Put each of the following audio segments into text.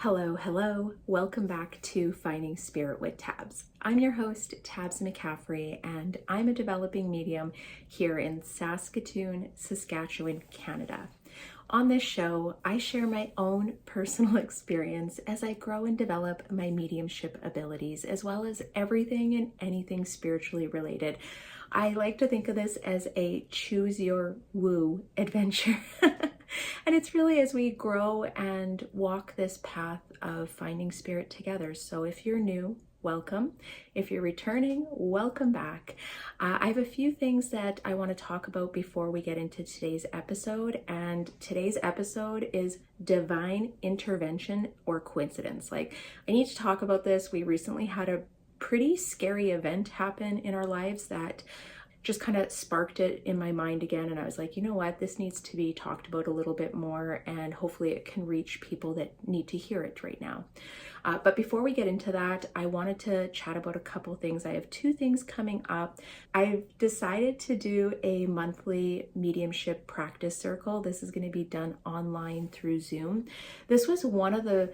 Hello, hello. Welcome back to Finding Spirit with Tabs. I'm your host, Tabs McCaffrey, and I'm a developing medium here in Saskatoon, Saskatchewan, Canada. On this show, I share my own personal experience as I grow and develop my mediumship abilities, as well as everything and anything spiritually related. I like to think of this as a choose your woo adventure. And it's really as we grow and walk this path of finding spirit together. So if you're new, welcome. If you're returning, welcome back. I have a few things that I want to talk about before we get into today's episode. And today's episode is divine intervention or coincidence. I need to talk about this. We recently had a pretty scary event happen in our lives that just kind of sparked it in my mind again. And I was like, you know what, this needs to be talked about a little bit more, and hopefully it can reach people that need to hear it right now. But before we get into that, I wanted to chat about a couple things. I have two things coming up. I've decided to do a monthly mediumship practice circle. This is going to be done online through Zoom. This was one of the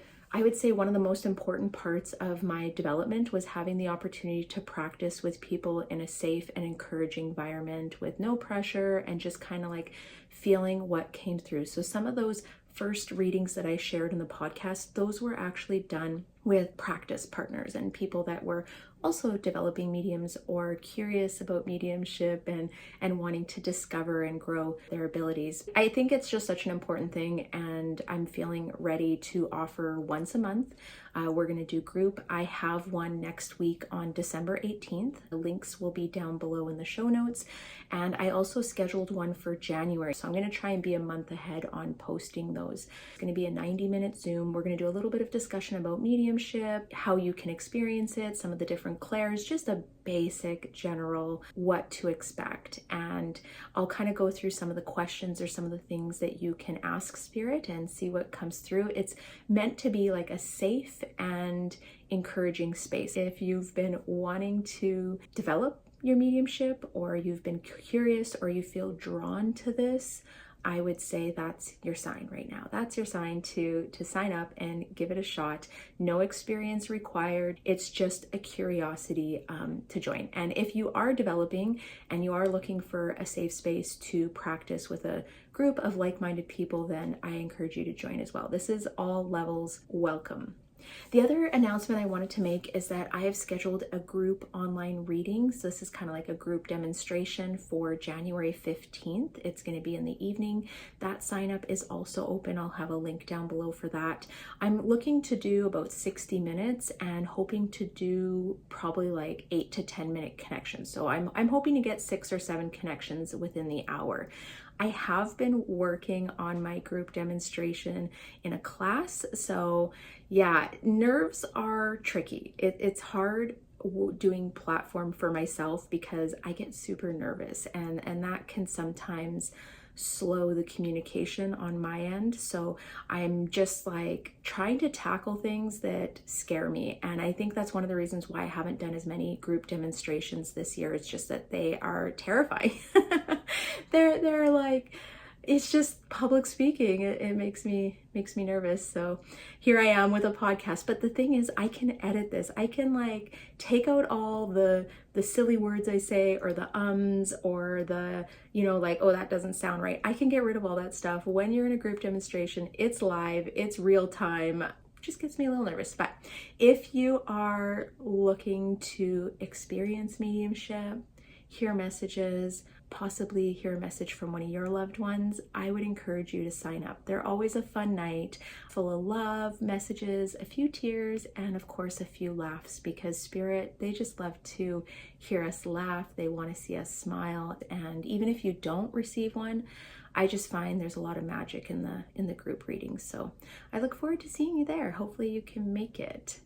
most important parts of my development was having the opportunity to practice with people in a safe and encouraging environment with no pressure and just kind of like feeling what came through. So some of those first readings that I shared in the podcast, those were actually done with practice partners and people that were also developing mediums or curious about mediumship and wanting to discover and grow their abilities. I think it's just such an important thing, and I'm feeling ready to offer once a month. We're going to do group. I have one next week on December 18th. The links will be down below in the show notes. And I also scheduled one for January. So I'm going to try and be a month ahead on posting those. It's going to be a 90-minute Zoom. We're going to do a little bit of discussion about mediumship, how you can experience it, some of the different clairs, just a basic general what to expect. And I'll kind of go through some of the questions or some of the things that you can ask spirit and see what comes through. It's meant to be like a safe and encouraging space. If you've been wanting to develop your mediumship, or you've been curious, or you feel drawn to this, I would say that's your sign right now. That's your sign to sign up and give it a shot. No experience required. It's just a curiosity to join. And if you are developing and you are looking for a safe space to practice with a group of like-minded people, then I encourage you to join as well. This is all levels welcome. The other announcement I wanted to make is that I have scheduled a group online reading. So this is kind of like a group demonstration for January 15th. It's going to be in the evening. That sign up is also open. I'll have a link down below for that. I'm looking to do about 60 minutes and hoping to do probably like 8 to 10 minute connections. So I'm hoping to get 6 or 7 connections within the hour. I have been working on my group demonstration in a class. So yeah, nerves are tricky. It's hard doing platform for myself because I get super nervous, and that can sometimes slow the communication on my end. So I'm just like trying to tackle things that scare me. And I think that's one of the reasons why I haven't done as many group demonstrations this year. It's just that they are terrifying. They're like, it's just public speaking. It makes me nervous. So here I am with a podcast. But the thing is, I can edit this. I can like take out all the silly words I say, or the ums, or the, like, oh, that doesn't sound right. I can get rid of all that stuff. When you're in a group demonstration, it's live, it's real time. Just gets me a little nervous. But if you are looking to experience mediumship, hear messages, possibly hear a message from one of your loved ones, I would encourage you to sign up. They're always a fun night, full of love, messages, a few tears, and of course a few laughs, because spirit, they just love to hear us laugh. They want to see us smile. And even if you don't receive one, I just find there's a lot of magic in the group readings. So I look forward to seeing you there. Hopefully you can make it.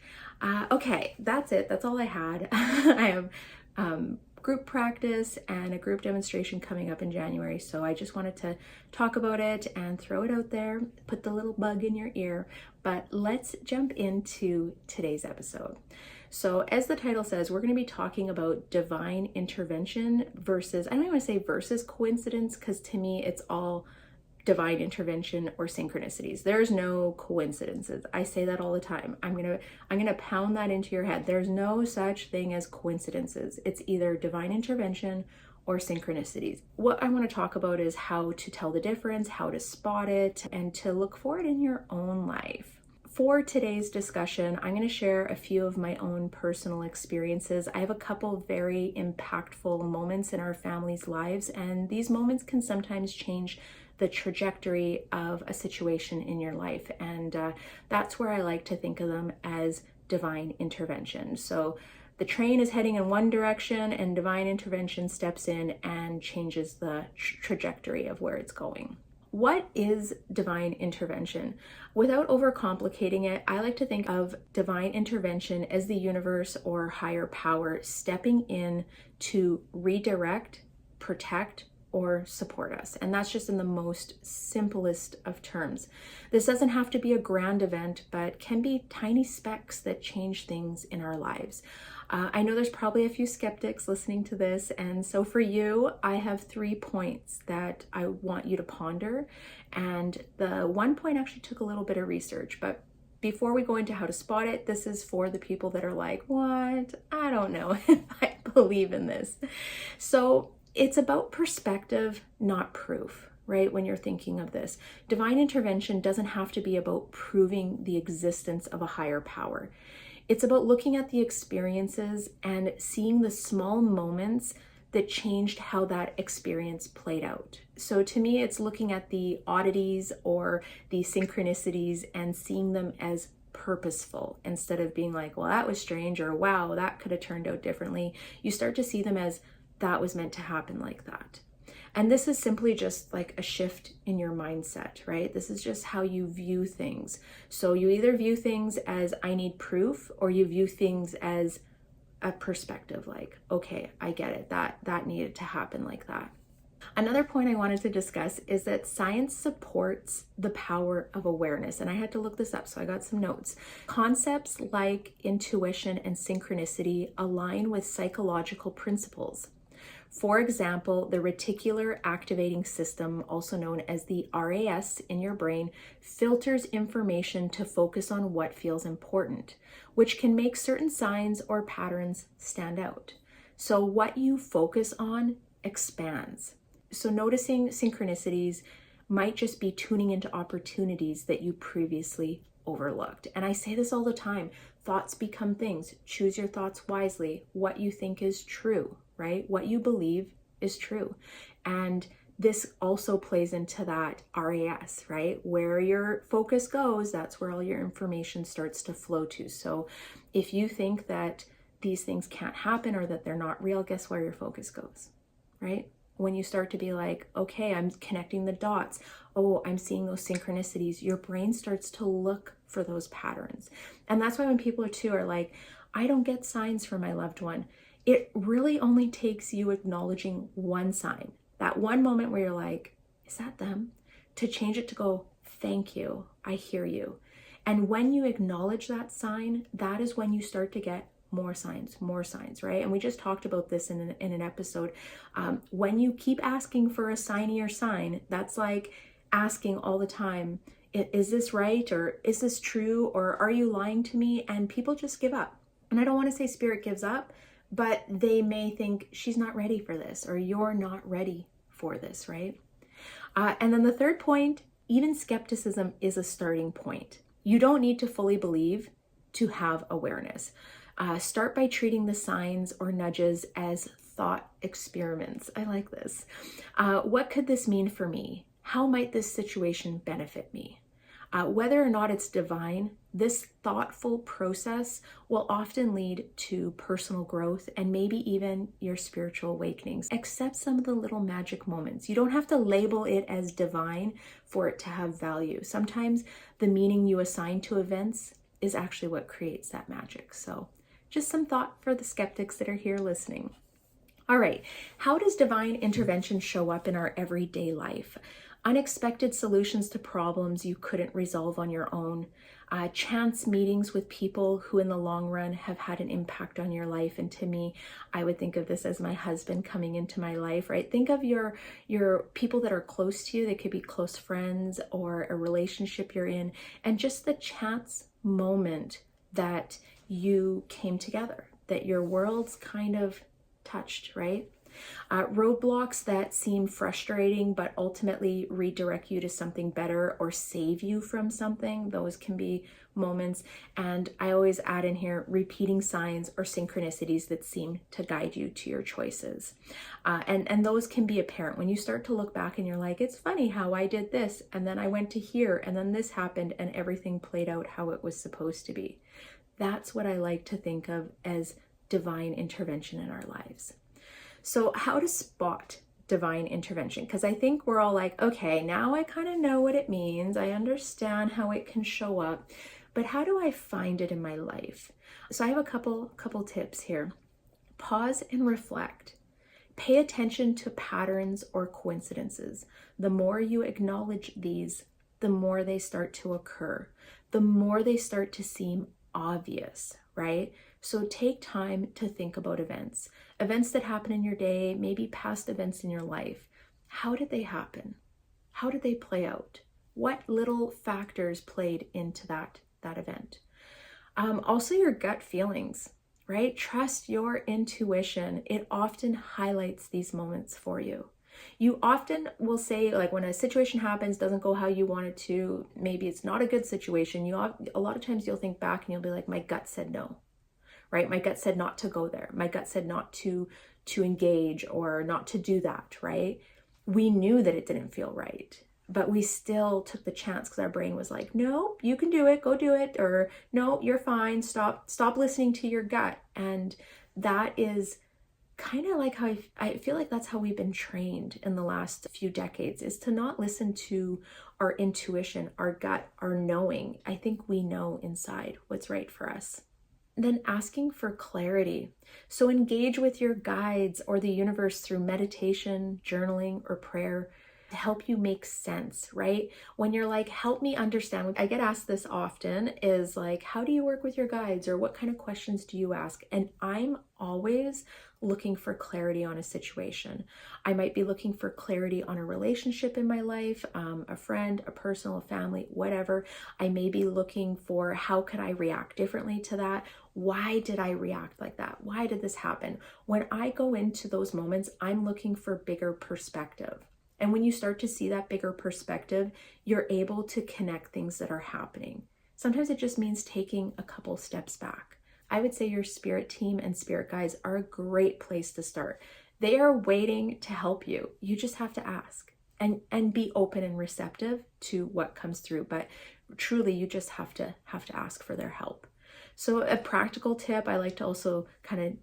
Okay, that's it. That's all I had. I have group practice and a group demonstration coming up in January. So I just wanted to talk about it and throw it out there, put the little bug in your ear. But let's jump into today's episode. So as the title says, we're going to be talking about divine intervention versus, I don't even want to say versus coincidence, because to me it's all divine intervention or synchronicities. There's no coincidences. I say that all the time. I'm gonna pound that into your head. There's no such thing as coincidences. It's either divine intervention or synchronicities. What I want to talk about is how to tell the difference, how to spot it, and to look for it in your own life. For today's discussion, I'm going to share a few of my own personal experiences. I have a couple very impactful moments in our family's lives, and these moments can sometimes change the trajectory of a situation in your life. And that's where I like to think of them as divine intervention. So the train is heading in one direction and divine intervention steps in and changes the trajectory of where it's going. What is divine intervention? Without overcomplicating it, I like to think of divine intervention as the universe or higher power stepping in to redirect, protect, or support us. And that's just in the most simplest of terms. This doesn't have to be a grand event, but can be tiny specks that change things in our lives. I know there's probably a few skeptics listening to this, and so for you, I have 3 points that I want you to ponder. And the one point actually took a little bit of research, but before we go into how to spot it, this is for the people that are like, what? I don't know if I believe in this. So it's about perspective, not proof, right? When you're thinking of this, divine intervention doesn't have to be about proving the existence of a higher power. It's about looking at the experiences and seeing the small moments that changed how that experience played out. So to me, it's looking at the oddities or the synchronicities and seeing them as purposeful instead of being like, well, that was strange, or wow, that could have turned out differently. You start to see them as that was meant to happen like that. And this is simply just like a shift in your mindset, right? This is just how you view things. So you either view things as I need proof, or you view things as a perspective, like, okay, I get it, that needed to happen like that. Another point I wanted to discuss is that science supports the power of awareness. And I had to look this up, so I got some notes. Concepts like intuition and synchronicity align with psychological principles. For example, the reticular activating system, also known as the RAS in your brain, filters information to focus on what feels important, which can make certain signs or patterns stand out. So what you focus on expands. So noticing synchronicities might just be tuning into opportunities that you previously overlooked. And I say this all the time, thoughts become things. Choose your thoughts wisely. What you think is true, right? What you believe is true. And this also plays into that RAS, right? Where your focus goes, that's where all your information starts to flow to. So if you think that these things can't happen or that they're not real, guess where your focus goes, right? When you start to be like, okay, I'm connecting the dots. Oh, I'm seeing those synchronicities. Your brain starts to look for those patterns. And that's why when people are like, I don't get signs from my loved one. It really only takes you acknowledging one sign, that one moment where you're like, is that them? To change it to go, thank you, I hear you. And when you acknowledge that sign, that is when you start to get more signs, right? And we just talked about this in an episode. When you keep asking for a signier sign, that's like asking all the time, is this right? Or is this true? Or are you lying to me? And people just give up. And I don't want to say spirit gives up, but they may think she's not ready for this, or you're not ready for this, right? And then the third point, even skepticism is a starting point. You don't need to fully believe to have awareness. Start by treating the signs or nudges as thought experiments. I like this. What could this mean for me? How might this situation benefit me? Whether or not it's divine, this thoughtful process will often lead to personal growth and maybe even your spiritual awakenings. Accept some of the little magic moments. You don't have to label it as divine for it to have value. Sometimes the meaning you assign to events is actually what creates that magic. So just some thought for the skeptics that are here listening. All right, how does divine intervention show up in our everyday life? unexpected solutions to problems you couldn't resolve on your own, chance meetings with people who in the long run have had an impact on your life. And to me, I would think of this as my husband coming into my life, right? Think of your people that are close to you. They could be close friends or a relationship you're in, and just the chance moment that you came together, that your worlds kind of touched, right? Roadblocks that seem frustrating but ultimately redirect you to something better or save you from something. Those can be moments. And I always add in here repeating signs or synchronicities that seem to guide you to your choices. And those can be apparent when you start to look back and you're like, it's funny how I did this and then I went to here and then this happened and everything played out how it was supposed to be. That's what I like to think of as divine intervention in our lives. So how to spot divine intervention? Because I think we're all like, okay, now I kind of know what it means. I understand how it can show up, but how do I find it in my life? So I have a couple tips here. Pause and reflect. Pay attention to patterns or coincidences. The more you acknowledge these, the more they start to occur, the more they start to seem obvious, right? So take time to think about events that happen in your day, maybe past events in your life. How did they happen? How did they play out? What little factors played into that event? Also your gut feelings, right? Trust your intuition. It often highlights these moments for you. You often will say, like, when a situation happens, doesn't go how you want it to, maybe it's not a good situation, a lot of times you'll think back and you'll be like, my gut said no, right? My gut said not to go there. My gut said not to engage or not to do that, right? We knew that it didn't feel right, but we still took the chance because our brain was like, no, you can do it, go do it, or no, you're fine, stop listening to your gut. And that is kind of like how I feel like that's how we've been trained in the last few decades, is to not listen to our intuition, our gut, our knowing. I think we know inside what's right for us. Then asking for clarity. So engage with your guides or the universe through meditation, journaling, or prayer to help you make sense, right? When you're like, help me understand. I get asked this often, is like, how do you work with your guides, or what kind of questions do you ask? And I'm always looking for clarity on a situation. I might be looking for clarity on a relationship in my life, a friend, a person, a family, whatever. I may be looking for how could I react differently to that? Why did I react like that? Why did this happen? When I go into those moments, I'm looking for bigger perspective. And when you start to see that bigger perspective, you're able to connect things that are happening. Sometimes it just means taking a couple steps back. I would say your spirit team and spirit guides are a great place to start. They are waiting to help you. You just have to ask and be open and receptive to what comes through. But truly, you just have to ask for their help. So a practical tip, I like to also kind of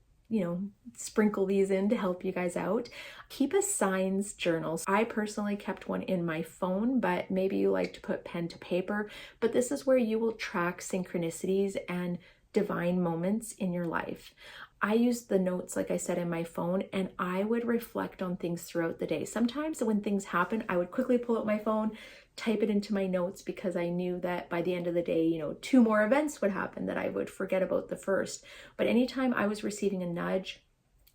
sprinkle these in to help you guys out. Keep a signs journal. I personally kept one in my phone, but maybe you like to put pen to paper. But this is where you will track synchronicities and divine moments in your life. I used the notes, like I said, in my phone, and I would reflect on things throughout the day. Sometimes when things happen, I would quickly pull out my phone, type it into my notes, because I knew that by the end of the day, 2 more events would happen that I would forget about the first. But anytime I was receiving a nudge,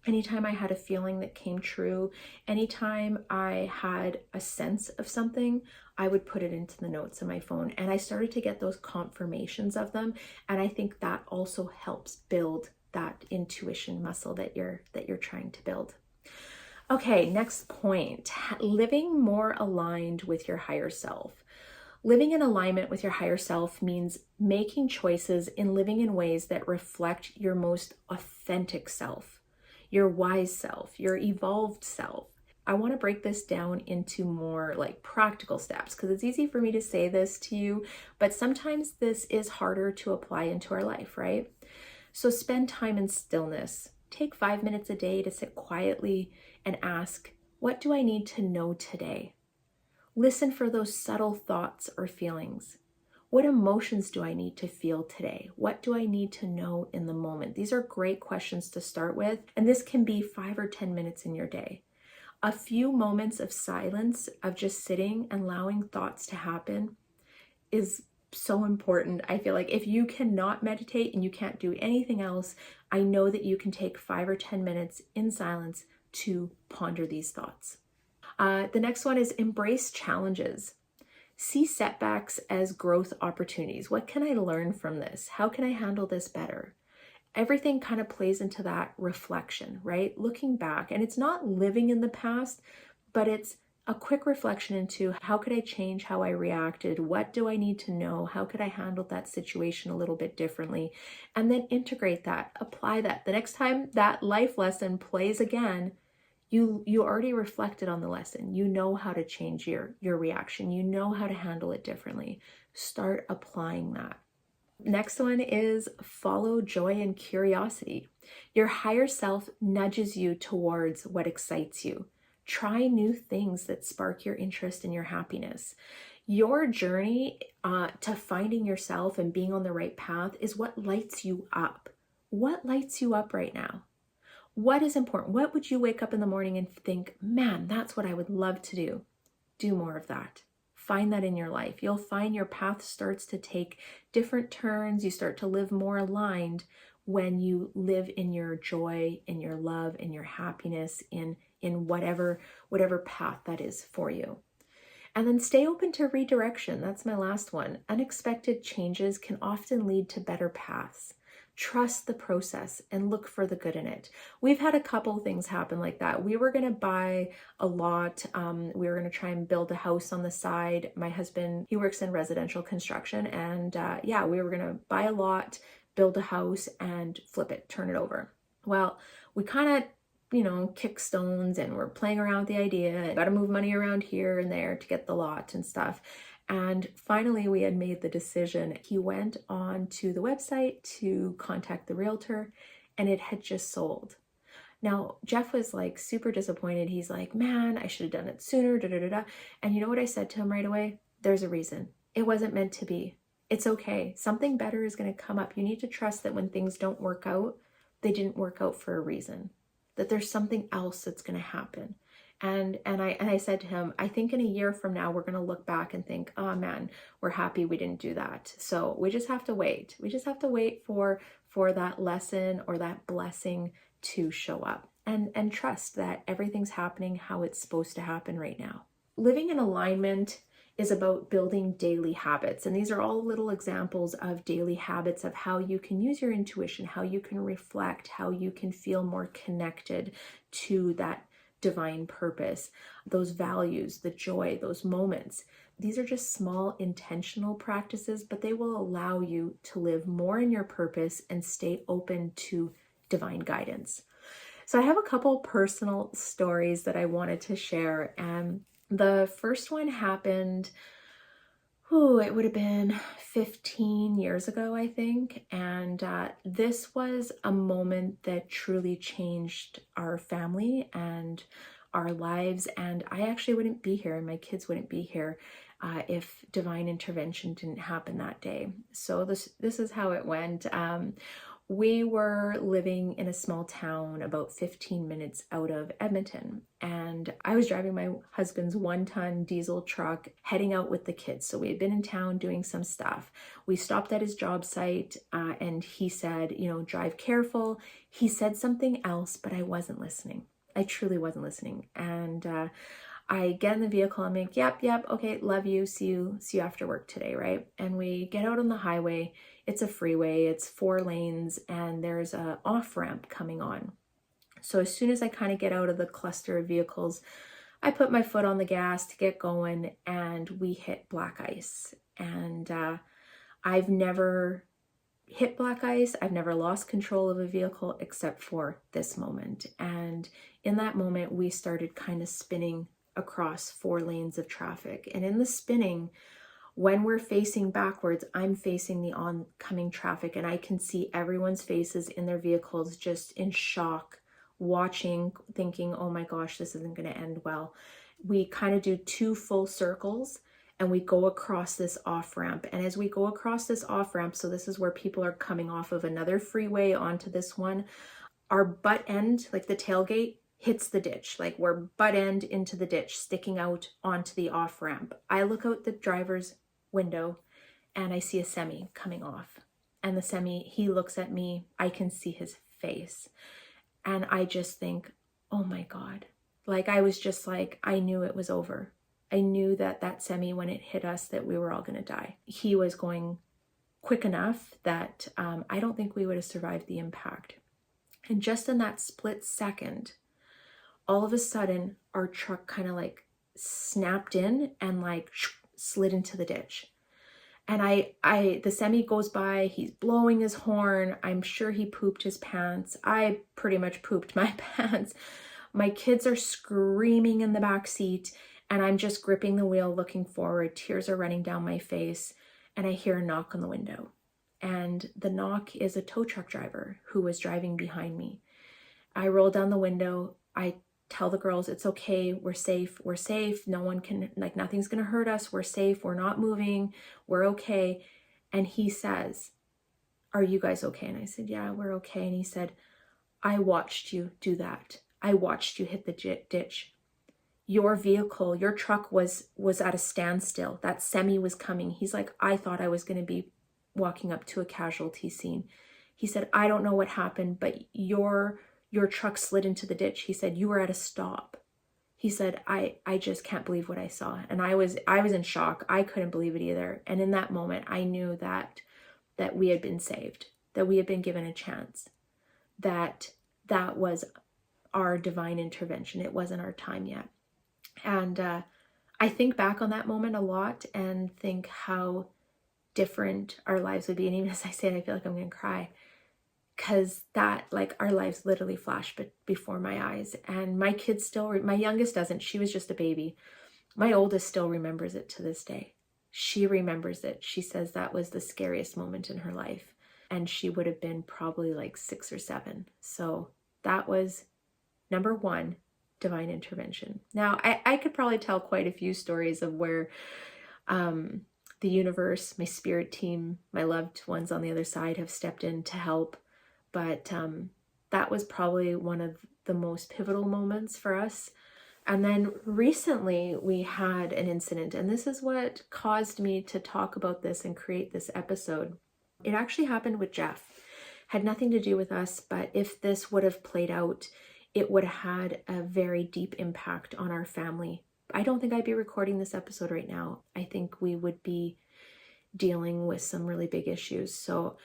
anytime I had a feeling that came true, anytime I had a sense of something, I would put it into the notes in my phone. And I started to get those confirmations of them. And I think that also helps build that intuition muscle that you're trying to build. Okay, next point, living more aligned with your higher self. Living in alignment with your higher self means making choices and living in ways that reflect your most authentic self, your wise self, your evolved self. I want to break this down into more like practical steps, because it's easy for me to say this to you, but sometimes this is harder to apply into our life, right? So spend time in stillness. Take 5 minutes a day to sit quietly and ask, what do I need to know today? Listen for those subtle thoughts or feelings. What emotions do I need to feel today? What do I need to know in the moment? These are great questions to start with, and this can be 5 or 10 minutes in your day. A few moments of silence, of just sitting and allowing thoughts to happen, is so important. I feel like if you cannot meditate and you can't do anything else, I know that you can take 5 or 10 minutes in silence to ponder these thoughts. The next one is embrace challenges. See setbacks as growth opportunities. What can I learn from this? How can I handle this better? Everything kind of plays into that reflection, right? Looking back, and it's not living in the past, but it's a quick reflection into how could I change how I reacted? What do I need to know? How could I handle that situation a little bit differently? And then integrate that, apply that. The next time that life lesson plays again, you already reflected on the lesson. You know how to change your reaction. You know how to handle it differently. Start applying that. Next one is follow joy and curiosity. Your higher self nudges you towards what excites you. Try new things that spark your interest and your happiness. Your journey to finding yourself and being on the right path is what lights you up. What lights you up right now? What is important? What would you wake up in the morning and think, man, that's what I would love to do? Do more of that. Find that in your life. You'll find your path starts to take different turns. You start to live more aligned when you live in your joy, in your love, in your happiness, in whatever path that is for you. And then stay open to redirection. That's my last one. Unexpected changes can often lead to better paths. Trust the process and look for the good in it. We've had a couple things happen like that. We were going to buy a lot. We were going to try and build a house on the side. My husband, he works in residential construction, and we were going to buy a lot, build a house, and flip it, turn it over. Well, we kind of kick stones and we're playing around with the idea. Got to move money around here and there to get the lot and stuff. And finally, we had made the decision. He went on to the website to contact the realtor, and it had just sold. Now, Jeff was like super disappointed. He's like, man, I should have done it sooner, da da da da. And you know what I said to him right away? There's a reason. It wasn't meant to be. It's okay. Something better is going to come up. You need to trust that when things don't work out, they didn't work out for a reason. That there's something else that's going to happen. And I said to him, I think in a year from now, we're going to look back and think, oh man, we're happy we didn't do that. So we just have to wait. We just have to wait for that lesson or that blessing to show up, and trust that everything's happening how it's supposed to happen right now. Living in alignment is about building daily habits. And these are all little examples of daily habits of how you can use your intuition, how you can reflect, how you can feel more connected to that divine purpose, those values, the joy, those moments. These are just small intentional practices, but they will allow you to live more in your purpose and stay open to divine guidance. So I have a couple personal stories that I wanted to share. And the first one happened, it would have been 15 years ago, I think. And this was a moment that truly changed our family and our lives. And I actually wouldn't be here, and my kids wouldn't be here if divine intervention didn't happen that day. So this is how it went. We were living in a small town about 15 minutes out of Edmonton, and I was driving my husband's 1-ton diesel truck heading out with the kids. So we had been in town doing some stuff. We stopped at his job site and he said, drive careful. He said something else, but I wasn't listening. I truly wasn't listening. And I get in the vehicle. I'm like, yep, okay, love you. See you after work today, right? And we get out on the highway. It's a freeway. It's 4 lanes, and there's a off-ramp coming on. So as soon as I kind of get out of the cluster of vehicles, I put my foot on the gas to get going, and we hit black ice. And I've never hit black ice. I've never lost control of a vehicle except for this moment. And in that moment, we started kind of spinning across 4 lanes of traffic. And in the spinning, when we're facing backwards, I'm facing the oncoming traffic, and I can see everyone's faces in their vehicles just in shock, watching, thinking, oh my gosh, this isn't going to end well. We kind of do 2 full circles, and we go across this off-ramp. And as we go across this off-ramp, so this is where people are coming off of another freeway onto this one, our butt end, like the tailgate, hits the ditch. Like we're butt end into the ditch, sticking out onto the off ramp. I look out the driver's window and I see a semi coming off. And the semi, he looks at me. I can see his face. And I just think, oh my God. Like I was just like, I knew it was over. I knew that that semi, when it hit us, that we were all going to die. He was going quick enough that I don't think we would have survived the impact. And just in that split second, all of a sudden, our truck kind of like snapped in and like slid into the ditch. And the semi goes by, he's blowing his horn. I'm sure he pooped his pants. I pretty much pooped my pants. My kids are screaming in the back seat and I'm just gripping the wheel, looking forward. Tears are running down my face and I hear a knock on the window. And the knock is a tow truck driver who was driving behind me. I roll down the window. I tell the girls, it's okay. We're safe. We're safe. No one can, like, nothing's going to hurt us. We're safe. We're not moving. We're okay. And he says, are you guys okay? And I said, yeah, we're okay. And he said, I watched you do that. I watched you hit the ditch. Your vehicle, your truck was at a standstill. That semi was coming. He's like, I thought I was going to be walking up to a casualty scene. He said, I don't know what happened, but your truck slid into the ditch. He said, you were at a stop. He said, I just can't believe what I saw. And I was in shock. I couldn't believe it either. And in that moment, I knew that we had been saved, that we had been given a chance, that was our divine intervention. It wasn't our time yet. And I think back on that moment a lot and think how different our lives would be. And even as I say it, I feel like I'm going to cry. Because that, like, our lives literally flashed before my eyes. And my kids still, my youngest doesn't. She was just a baby. My oldest still remembers it to this day. She remembers it. She says that was the scariest moment in her life. And she would have been probably like 6 or 7. So that was number 1, divine intervention. Now, I could probably tell quite a few stories of where the universe, my spirit team, my loved ones on the other side have stepped in to help. But that was probably one of the most pivotal moments for us. And then recently we had an incident, and this is what caused me to talk about this and create this episode. It actually happened with Jeff. Had nothing to do with us, but if this would have played out, it would have had a very deep impact on our family. I don't think I'd be recording this episode right now. I think we would be dealing with some really big issues. So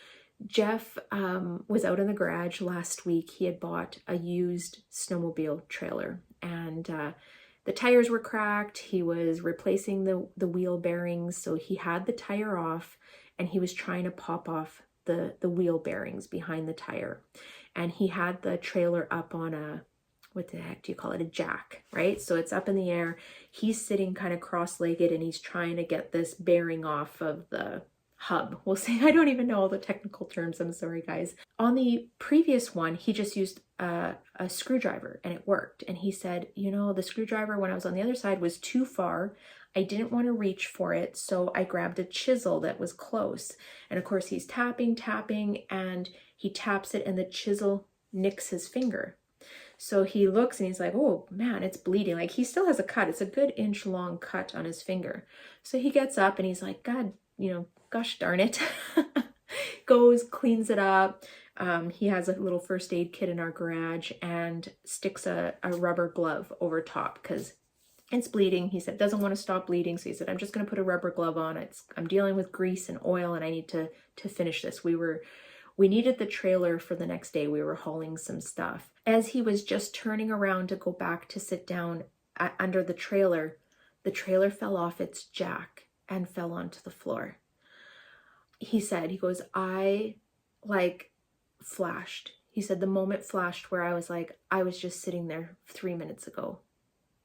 Jeff was out in the garage last week. He had bought a used snowmobile trailer and the tires were cracked. He was replacing the wheel bearings. So he had the tire off and he was trying to pop off the wheel bearings behind the tire. And he had the trailer up on a, what the heck do you call it? A jack, right? So it's up in the air. He's sitting kind of cross-legged and he's trying to get this bearing off of the hub. We'll say, I don't even know all the technical terms. I'm sorry, guys. On the previous one, he just used a screwdriver and it worked. And he said, you know, the screwdriver when I was on the other side was too far. I didn't want to reach for it. So I grabbed a chisel that was close. And of course he's tapping, and he taps it and the chisel nicks his finger. So he looks and he's like, oh man, it's bleeding. Like he still has a cut. It's a good inch long cut on his finger. So he gets up and he's like, God, you know, gosh darn it. Goes, cleans it up. He has a little first aid kit in our garage and sticks a rubber glove over top because it's bleeding. He said, doesn't want to stop bleeding. So he said, I'm just going to put a rubber glove on. I'm dealing with grease and oil and I need to finish this. We needed the trailer for the next day. We were hauling some stuff. As he was just turning around to go back to sit down under the trailer fell off its jack and fell onto the floor. He said, he goes, I like flashed. He said, the moment flashed where I was like, I was just sitting there 3 minutes ago.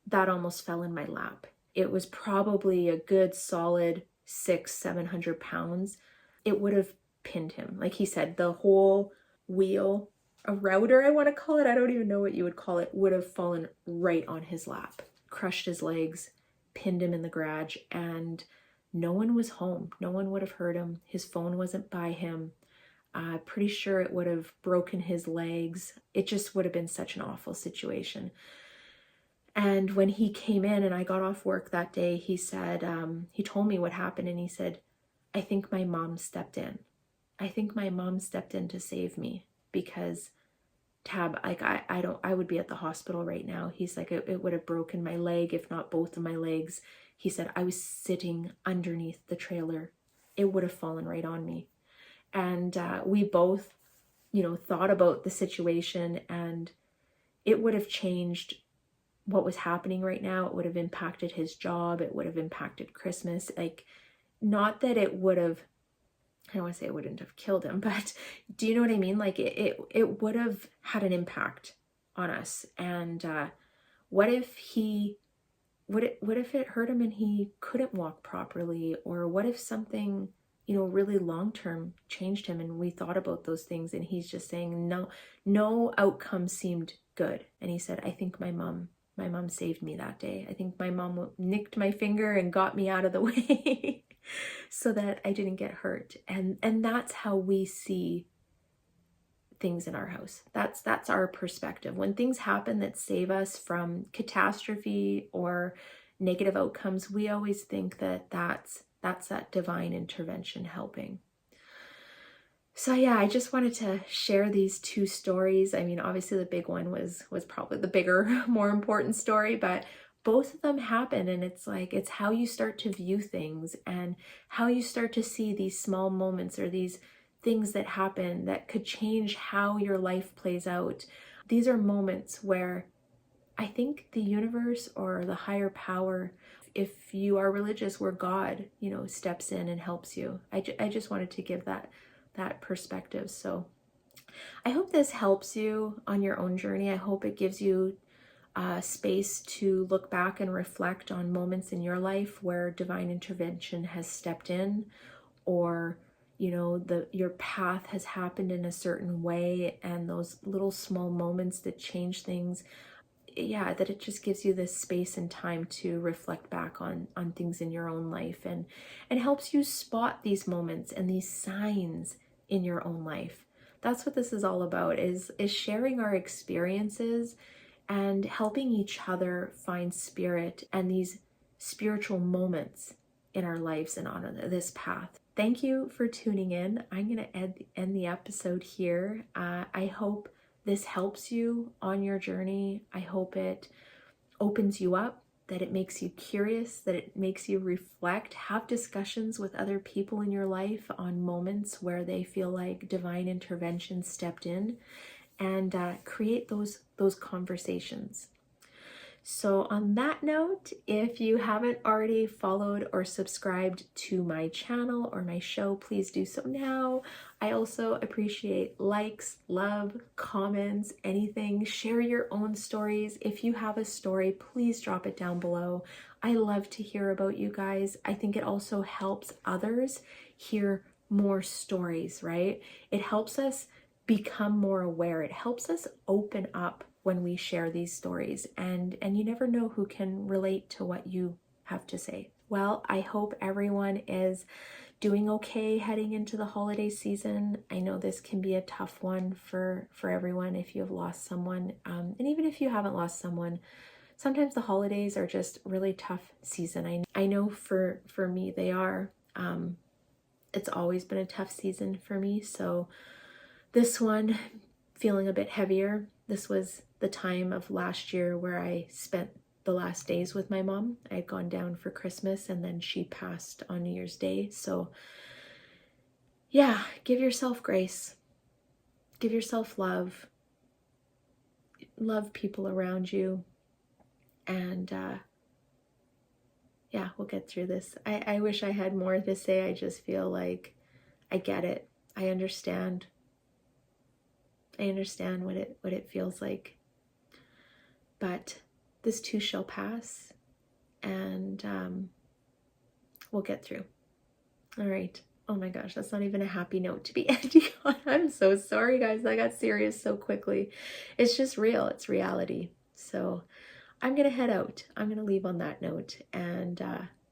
That almost fell in my lap. It was probably a good solid 600-700 pounds. It would have pinned him. Like he said, the whole wheel, a router, I want to call it, I don't even know what you would call it, would have fallen right on his lap, crushed his legs, pinned him in the garage, and no one was home. No one would have heard him. His phone wasn't by him. Pretty sure it would have broken his legs. It just would have been such an awful situation. And when he came in and I got off work that day, he said, he told me what happened, and he said, I think my mom stepped in. I think my mom stepped in to save me, because Tab, like I would be at the hospital right now. He's like, it would have broken my leg, if not both of my legs. He said, I was sitting underneath the trailer. It would have fallen right on me. And we both, thought about the situation, and it would have changed what was happening right now. It would have impacted his job. It would have impacted Christmas. Like, not that it would have, I don't want to say it wouldn't have killed him, but do you know what I mean? Like, it would have had an impact on us. And what if it hurt him and he couldn't walk properly? Or what if something, really long-term changed him, and we thought about those things, and he's just saying, no outcome seemed good. And he said, I think my mom saved me that day. I think my mom nicked my finger and got me out of the way so that I didn't get hurt. And that's how we see things in our house. That's our perspective. When things happen that save us from catastrophe or negative outcomes, we always think that that's that divine intervention helping. So yeah, I just wanted to share these two stories. I mean, obviously the big one was probably the bigger, more important story, but both of them happen, and it's like, it's how you start to view things and how you start to see these small moments or these things that happen that could change how your life plays out. These are moments where I think the universe or the higher power, if you are religious, where God, steps in and helps you. I just wanted to give that perspective. So I hope this helps you on your own journey. I hope it gives you space to look back and reflect on moments in your life where divine intervention has stepped in, or your path has happened in a certain way, and those little small moments that change things, that it just gives you this space and time to reflect back on things in your own life, and helps you spot these moments and these signs in your own life. That's what this is all about, is sharing our experiences and helping each other find spirit and these spiritual moments in our lives and on this path. Thank you for tuning in. I'm going to end the episode here. I hope this helps you on your journey. I hope it opens you up, that it makes you curious, that it makes you reflect, have discussions with other people in your life on moments where they feel like divine intervention stepped in, and create those conversations. So on that note, if you haven't already followed or subscribed to my channel or my show, please do so now. I also appreciate likes, love, comments, anything. Share your own stories. If you have a story, please drop it down below. I love to hear about you guys. I think it also helps others hear more stories, right? It helps us become more aware. It helps us open up when we share these stories, and you never know who can relate to what you have to say. Well, I hope everyone is doing okay heading into the holiday season. I know this can be a tough one for everyone if you have lost someone, and even if you haven't lost someone, sometimes the holidays are just really tough season. I know for me they are. It's always been a tough season for me, so this one feeling a bit heavier. This was the time of last year where I spent the last days with my mom. I had gone down for Christmas, and then she passed on New Year's Day. So yeah, give yourself grace. Give yourself love. Love people around you. And we'll get through this. I wish I had more to say. I just feel like I get it. I understand. I understand what it feels like. But this too shall pass, and we'll get through. All right. Oh my gosh, that's not even a happy note to be ending on. I'm so sorry, guys. I got serious so quickly. It's just real. It's reality. So I'm going to head out. I'm going to leave on that note. And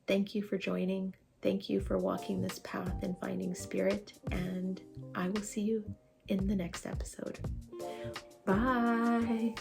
thank you for joining. Thank you for walking this path and finding spirit, and I will see you in the next episode. Bye.